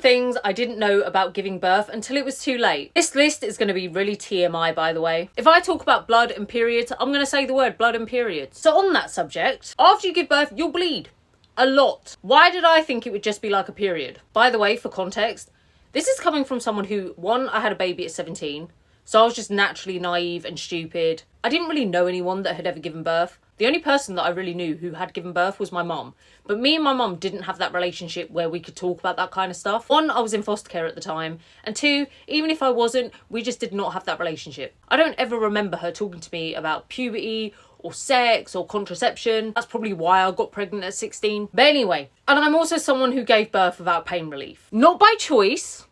things I didn't know about giving birth until it was too late. This list is going to be really TMI, by the way. If I talk about blood and periods, I'm going to say the word blood and periods. So on that subject, after you give birth, you'll bleed. A lot. Why did I think it would just be like a period? By the way, for context, this is coming from someone who, one, I had a baby at 17, so I was just naturally naive and stupid. I didn't really know anyone that had ever given birth. The only person that I really knew who had given birth was my mum. But me and my mum didn't have that relationship where we could talk about that kind of stuff. One, I was in foster care at the time. And two, even if I wasn't, we just did not have that relationship. I don't ever remember her talking to me about puberty or sex or contraception. That's probably why I got pregnant at 16. But anyway, and I'm also someone who gave birth without pain relief. Not by choice.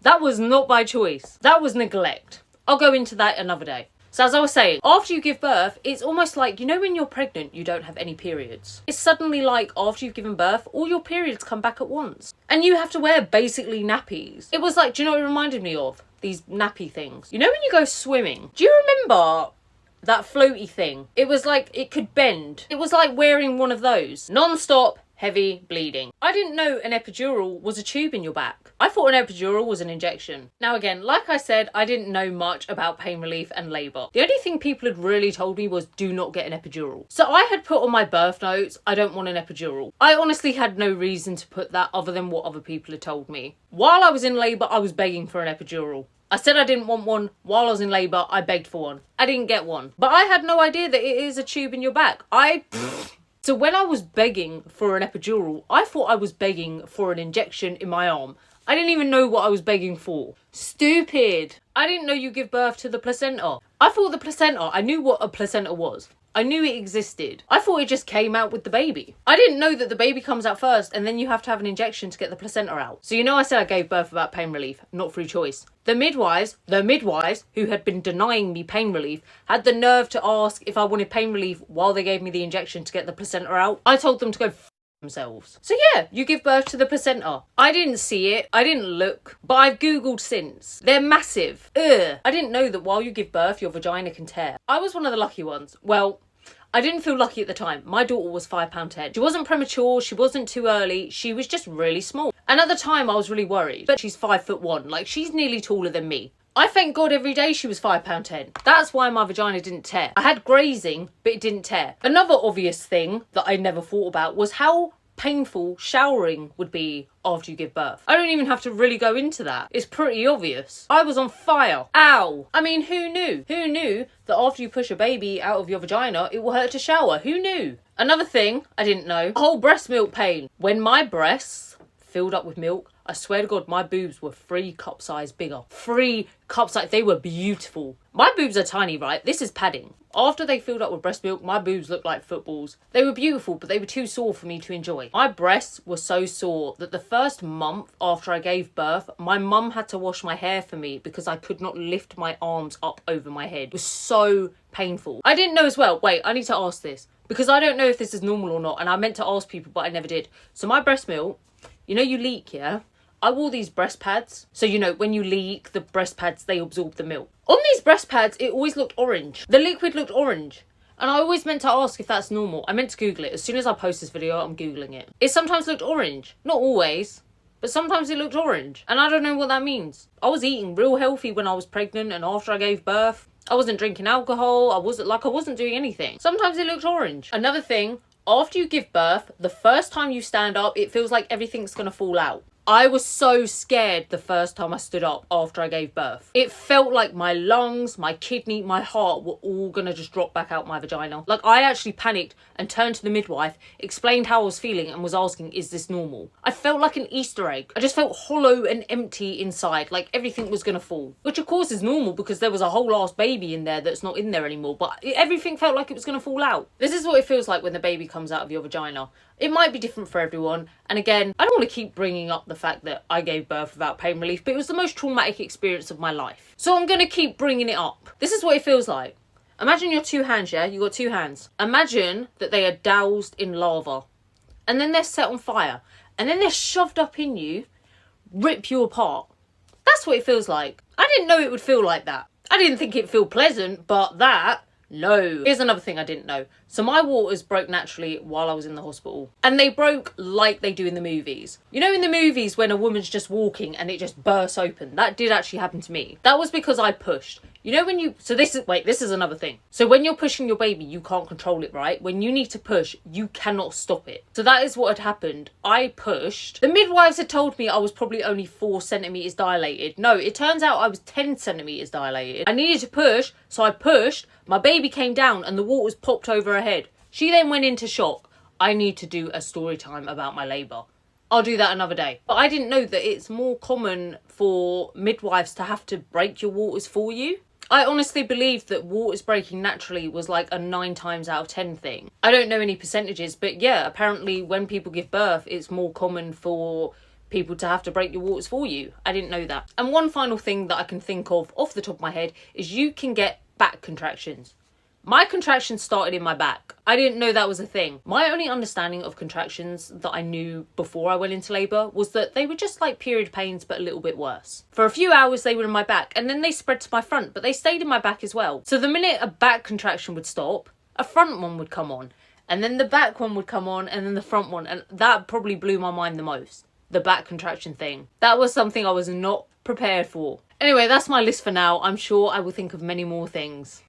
That was not by choice. That was neglect. I'll go into that another day. So as I was saying, after you give birth, it's almost like, you know when you're pregnant, you don't have any periods. It's suddenly like after you've given birth, all your periods come back at once. And you have to wear basically nappies. It was like, do you know what it reminded me of? These nappy things. You know when you go swimming? Do you remember that floaty thing? It was like, it could bend. It was like wearing one of those. Non-stop, heavy bleeding. I didn't know an epidural was a tube in your back. I thought an epidural was an injection. Now again, like I said, I didn't know much about pain relief and labour. The only thing people had really told me was do not get an epidural. So I had put on my birth notes, I don't want an epidural. I honestly had no reason to put that other than what other people had told me. While I was in labour, I was begging for an epidural. I said I didn't want one. While I was in labour, I begged for one. I didn't get one. But I had no idea that it is a tube in your back. So when I was begging for an epidural, I thought I was begging for an injection in my arm. I didn't even know what I was begging for. Stupid. I didn't know you give birth to the placenta. I thought the placenta, I knew what a placenta was. I knew it existed. I thought it just came out with the baby. I didn't know that the baby comes out first and then you have to have an injection to get the placenta out. So you know I said I gave birth without pain relief, not through choice. The midwives who had been denying me pain relief had the nerve to ask if I wanted pain relief while they gave me the injection to get the placenta out. I told them to go f themselves. So yeah, you give birth to the placenta. I didn't see it, I didn't look, but I've googled since. They're massive. Ugh. I didn't know that while you give birth your vagina can tear. I was one of the lucky ones. Well, I didn't feel lucky at the time. My daughter was £5'10". She wasn't premature, she wasn't too early, she was just really small. And at the time I was really worried. But she's 5'1", like she's nearly taller than me. I thank God every day she was £5'10". That's why my vagina didn't tear. I had grazing, but it didn't tear. Another obvious thing that I never thought about was how painful showering would be after you give birth. I don't even have to really go into that. It's pretty obvious. I was on fire. Ow. I mean, who knew? Who knew that after you push a baby out of your vagina, it will hurt to shower? Who knew? Another thing I didn't know, whole breast milk pain. When my breasts filled up with milk, I swear to God, my boobs were 3 cup size bigger. 3 cup size. They were beautiful. My boobs are tiny, right? This is padding. After they filled up with breast milk, my boobs looked like footballs. They were beautiful, but they were too sore for me to enjoy. My breasts were so sore that the first month after I gave birth, my mum had to wash my hair for me because I could not lift my arms up over my head. It was so painful. I didn't know as well. Wait, I need to ask this because I don't know if this is normal or not, and I meant to ask people, but I never did. So my breast milk, you know you leak, yeah? I wore these breast pads. So, you know, when you leak, the breast pads, they absorb the milk. On these breast pads, it always looked orange. The liquid looked orange. And I always meant to ask if that's normal. I meant to Google it. As soon as I post this video, I'm Googling it. It sometimes looked orange. Not always, but sometimes it looked orange. And I don't know what that means. I was eating real healthy when I was pregnant and after I gave birth. I wasn't drinking alcohol. I wasn't doing anything. Sometimes it looked orange. Another thing, after you give birth, the first time you stand up, it feels like everything's gonna fall out. I was so scared the first time I stood up after I gave birth. It felt like my lungs, my kidney, my heart were all gonna just drop back out my vagina. Like I actually panicked and turned to the midwife, explained how I was feeling and was asking, is this normal? I felt like an Easter egg. I just felt hollow and empty inside, like everything was gonna fall. Which of course is normal because there was a whole ass baby in there that's not in there anymore, but everything felt like it was gonna fall out. This is what it feels like when the baby comes out of your vagina. It might be different for everyone. And again, I don't want to keep bringing up the fact that I gave birth without pain relief, but it was the most traumatic experience of my life. So I'm going to keep bringing it up. This is what it feels like. Imagine your 2 hands, yeah? You got 2 hands. Imagine that they are doused in lava. And then they're set on fire. And then they're shoved up in you, rip you apart. That's what it feels like. I didn't know it would feel like that. I didn't think it'd feel pleasant, but that, No. Here's another thing I didn't know. So my waters broke naturally while I was in the hospital. And they broke like they do in the movies. You know in the movies when a woman's just walking and it just bursts open? That did actually happen to me. That was because I pushed. You know when you... So this is another thing. So when you're pushing your baby, you can't control it, right? When you need to push, you cannot stop it. So that is what had happened. I pushed. The midwives had told me I was probably only 4 centimetres dilated. No, it turns out I was 10 centimetres dilated. I needed to push, so I pushed. My baby came down and the waters popped over her head. She then went into shock. I need to do a story time about my labour. I'll do that another day. But I didn't know that it's more common for midwives to have to break your waters for you. I honestly believed that waters breaking naturally was like a 9 times out of 10 thing. I don't know any percentages, but yeah, apparently when people give birth, it's more common for people to have to break your waters for you. I didn't know that. And one final thing that I can think of off the top of my head is you can get back contractions. My contractions started in my back. I didn't know that was a thing. My only understanding of contractions that I knew before I went into labour was that they were just like period pains but a little bit worse. For a few hours they were in my back and then they spread to my front, but they stayed in my back as well. So the minute a back contraction would stop, a front one would come on, and then the back one would come on, and then the front one, and that probably blew my mind the most. The back contraction thing. That was something I was not prepared for. Anyway, that's my list for now. I'm sure I will think of many more things.